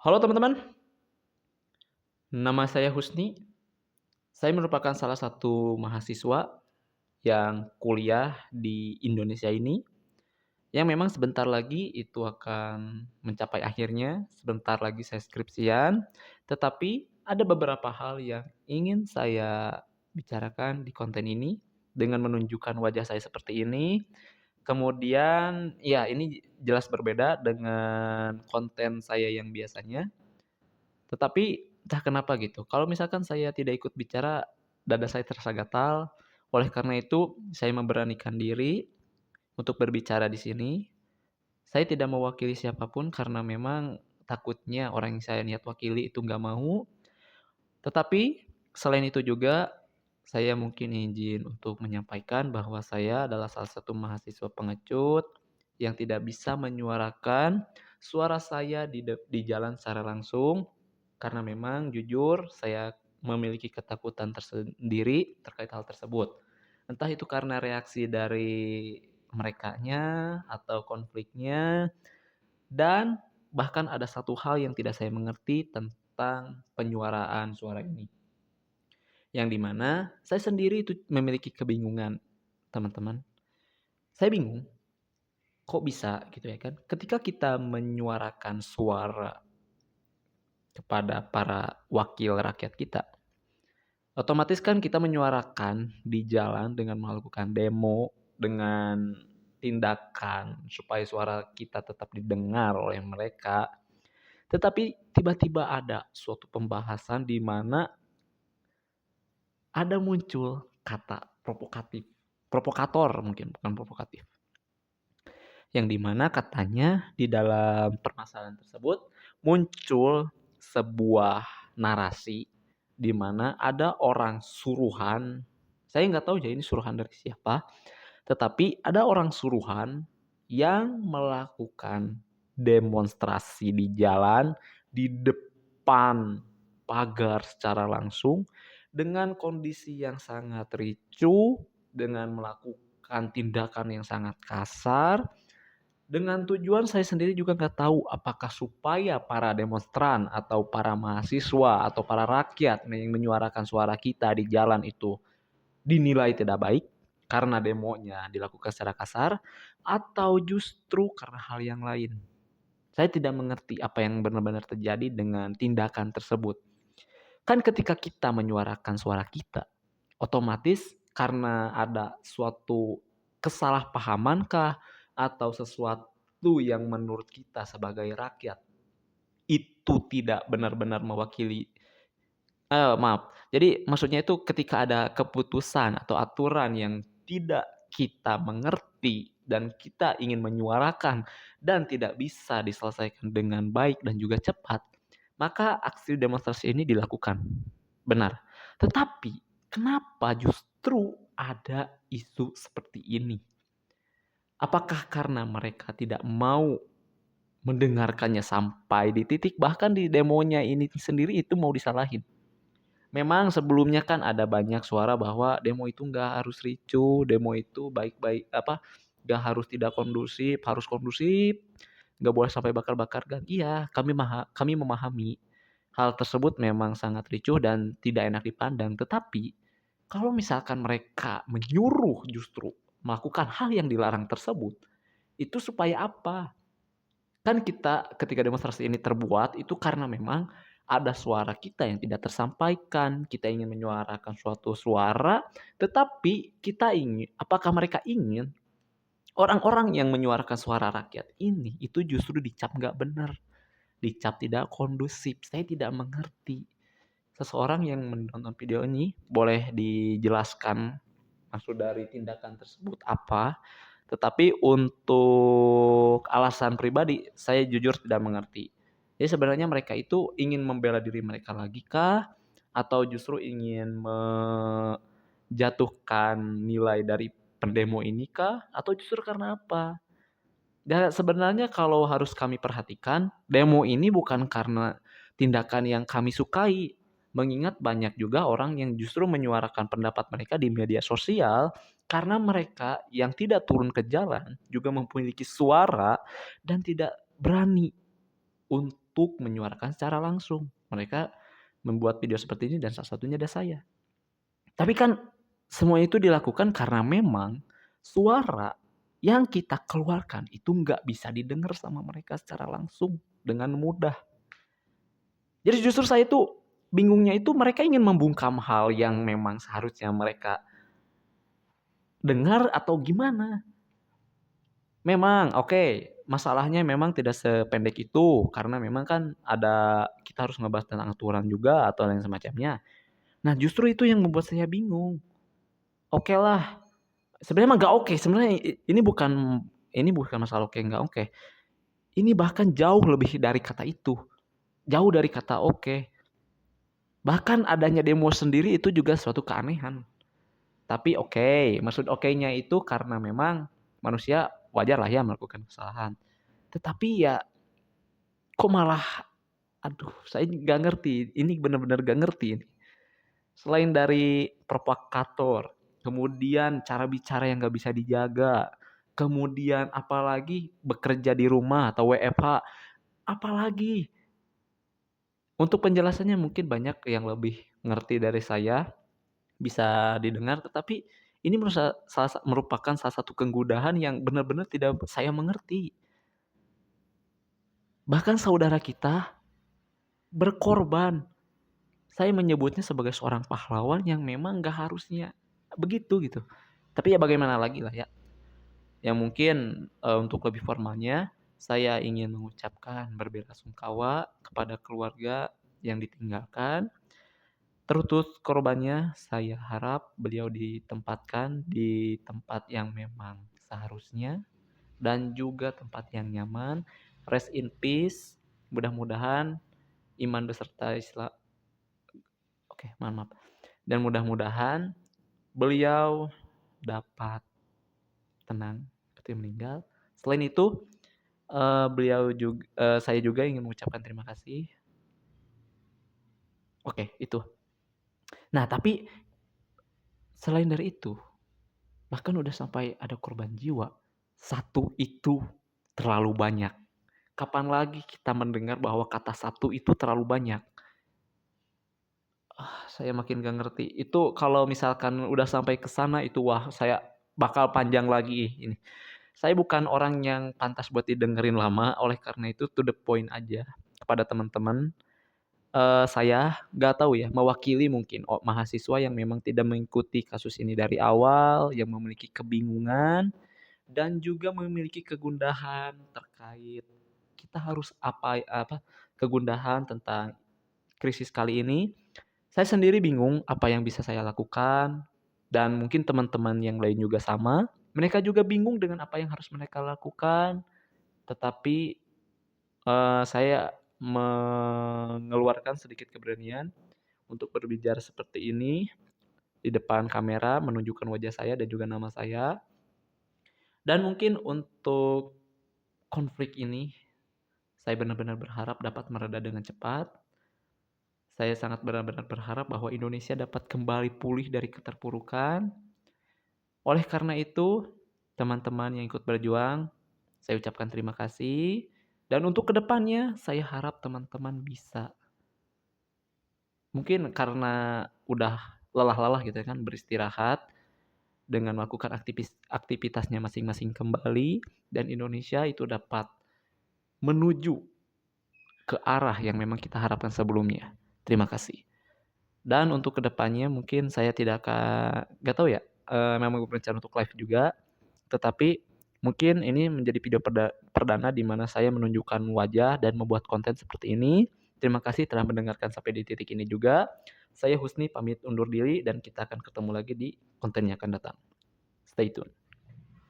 Halo teman-teman, nama saya Husni. Saya merupakan salah satu mahasiswa yang kuliah di Indonesia ini, yang memang sebentar lagi itu akan mencapai akhirnya, sebentar lagi saya skripsian, tetapi ada beberapa hal yang ingin saya bicarakan di konten ini dengan menunjukkan wajah saya seperti ini. Kemudian, ya ini jelas berbeda dengan konten saya yang biasanya. Tetapi entah kenapa gitu, kalau misalkan saya tidak ikut bicara, dada saya terasa gatal. Oleh karena itu, saya memberanikan diri untuk berbicara di sini. Saya tidak mewakili siapapun karena memang takutnya orang yang saya niat wakili itu nggak mau. Tetapi selain itu juga, saya mungkin izin untuk menyampaikan bahwa saya adalah salah satu mahasiswa pengecut yang tidak bisa menyuarakan suara saya di jalan secara langsung, karena memang jujur saya memiliki ketakutan tersendiri terkait hal tersebut. Entah itu karena reaksi dari merekanya atau konfliknya, dan bahkan ada satu hal yang tidak saya mengerti tentang penyuaraan suara ini. Yang di mana saya sendiri itu memiliki kebingungan, teman-teman. Saya bingung, kok bisa gitu ya kan, ketika kita menyuarakan suara kepada para wakil rakyat kita, otomatis kan kita menyuarakan di jalan dengan melakukan demo, dengan tindakan supaya suara kita tetap didengar oleh mereka. Tetapi tiba-tiba ada suatu pembahasan di mana ada muncul kata provokatif, provokator mungkin, bukan provokatif. Yang di mana katanya di dalam permasalahan tersebut muncul sebuah narasi di mana ada orang suruhan, saya nggak tahu ya ini suruhan dari siapa, tetapi ada orang suruhan yang melakukan demonstrasi di jalan, di depan pagar secara langsung, dengan kondisi yang sangat ricuh, dengan melakukan tindakan yang sangat kasar, dengan tujuan saya sendiri juga nggak tahu apakah supaya para demonstran atau para mahasiswa atau para rakyat yang menyuarakan suara kita di jalan itu dinilai tidak baik karena demonya dilakukan secara kasar, atau justru karena hal yang lain. Saya tidak mengerti apa yang benar-benar terjadi dengan tindakan tersebut. Kan ketika kita menyuarakan suara kita, otomatis karena ada suatu kesalahpahamankah atau sesuatu yang menurut kita sebagai rakyat itu tidak benar-benar mewakili. Maaf. Jadi maksudnya itu ketika ada keputusan atau aturan yang tidak kita mengerti dan kita ingin menyuarakan dan tidak bisa diselesaikan dengan baik dan juga cepat, maka aksi demonstrasi ini dilakukan. Benar. Tetapi kenapa justru ada isu seperti ini? Apakah karena mereka tidak mau mendengarkannya sampai di titik bahkan di demonya ini sendiri itu mau disalahin? Memang sebelumnya kan ada banyak suara bahwa demo itu nggak harus ricuh, demo itu baik-baik nggak harus tidak kondusif, harus kondusif, nggak boleh sampai bakar-bakar gan. Iya, kami memahami hal tersebut memang sangat ricuh dan tidak enak dipandang. Tetapi kalau misalkan mereka menyuruh justru melakukan hal yang dilarang tersebut, itu supaya apa? Kan kita ketika demonstrasi ini terbuat itu karena memang ada suara kita yang tidak tersampaikan, kita ingin menyuarakan suatu suara, tetapi kita ingin apakah mereka ingin orang-orang yang menyuarakan suara rakyat ini itu justru dicap nggak benar, dicap tidak kondusif. Saya tidak mengerti. Seseorang yang menonton video ini boleh dijelaskan maksud dari tindakan tersebut apa? Tetapi untuk alasan pribadi, saya jujur tidak mengerti. Jadi sebenarnya mereka itu ingin membela diri mereka lagi kah? Atau justru ingin menjatuhkan nilai dari pendemo ini kah? Atau justru karena apa? Dan sebenarnya kalau harus kami perhatikan, demo ini bukan karena tindakan yang kami sukai. Mengingat banyak juga orang yang justru menyuarakan pendapat mereka di media sosial Karena mereka yang tidak turun ke jalan juga memiliki suara dan tidak berani untuk menyuarakan secara langsung. Mereka membuat video seperti ini dan salah satunya ada saya. Tapi kan semua itu dilakukan karena memang suara yang kita keluarkan itu nggak bisa didengar sama mereka secara langsung dengan mudah. Jadi justru saya tuh bingungnya itu mereka ingin membungkam hal yang memang seharusnya mereka dengar atau gimana. Memang oke, masalahnya memang tidak sependek itu karena memang kan ada kita harus ngebahas tentang aturan juga atau lain semacamnya. Nah justru itu yang membuat saya bingung. Okelah, sebenarnya mah nggak oke, sebenarnya ini bukan masalah oke nggak oke, ini bahkan jauh lebih dari kata itu, jauh dari kata oke. Bahkan adanya demo sendiri itu juga suatu keanehan. Tapi oke, maksud okenya itu karena memang manusia wajar lah ya melakukan kesalahan. Tetapi ya kok malah aduh saya nggak ngerti, ini benar-benar nggak ngerti ini. Selain dari provokator, kemudian cara bicara yang nggak bisa dijaga, kemudian apalagi bekerja di rumah atau WFH, apalagi. Untuk penjelasannya mungkin banyak yang lebih ngerti dari saya, bisa didengar, tetapi ini merupakan salah satu kegudahan yang benar-benar tidak saya mengerti. Bahkan saudara kita berkorban. Saya menyebutnya sebagai seorang pahlawan yang memang nggak harusnya begitu gitu. Tapi ya bagaimana lagi lah ya. Yang mungkin, untuk lebih formalnya, saya ingin mengucapkan berbelasungkawa kepada keluarga yang ditinggalkan. Terus korbannya saya harap beliau ditempatkan di tempat yang memang seharusnya dan juga tempat yang nyaman. Rest in peace. Mudah-mudahan iman beserta oke, maaf. Dan mudah-mudahan beliau dapat tenang ketika meninggal. Selain itu, saya juga ingin mengucapkan terima kasih. Oke, itu. Nah, tapi selain dari itu, bahkan udah sampai ada korban jiwa. Satu itu terlalu banyak. Kapan lagi kita mendengar bahwa kata satu itu terlalu banyak? Saya makin gak ngerti. Itu kalau misalkan udah sampai ke sana itu wah saya bakal panjang lagi ini. Saya bukan orang yang pantas buat didengerin lama, oleh karena itu to the point aja kepada teman-teman. Saya nggak tahu ya, mewakili mungkin mahasiswa yang memang tidak mengikuti kasus ini dari awal, yang memiliki kebingungan dan juga memiliki kegundahan terkait kita harus kegundahan tentang krisis kali ini. Saya sendiri bingung apa yang bisa saya lakukan dan mungkin teman-teman yang lain juga sama. Mereka juga bingung dengan apa yang harus mereka lakukan, tetapi, saya mengeluarkan sedikit keberanian untuk berbicara seperti ini di depan kamera, menunjukkan wajah saya dan juga nama saya. Dan mungkin untuk konflik ini, saya benar-benar berharap dapat mereda dengan cepat. Saya sangat benar-benar berharap bahwa Indonesia dapat kembali pulih dari keterpurukan. Oleh karena itu, teman-teman yang ikut berjuang, saya ucapkan terima kasih. Dan untuk kedepannya, saya harap teman-teman bisa mungkin karena udah lelah-lelah gitu ya kan beristirahat dengan melakukan aktivitasnya masing-masing kembali dan Indonesia itu dapat menuju ke arah yang memang kita harapkan sebelumnya. Terima kasih. Dan untuk kedepannya mungkin saya tidak akan nggak tahu ya, memang berencana untuk live juga, tetapi mungkin ini menjadi video perdana di mana saya menunjukkan wajah dan membuat konten seperti ini. Terima kasih telah mendengarkan sampai di titik ini juga. Saya Husni pamit undur diri dan kita akan ketemu lagi di konten yang akan datang. Stay tune.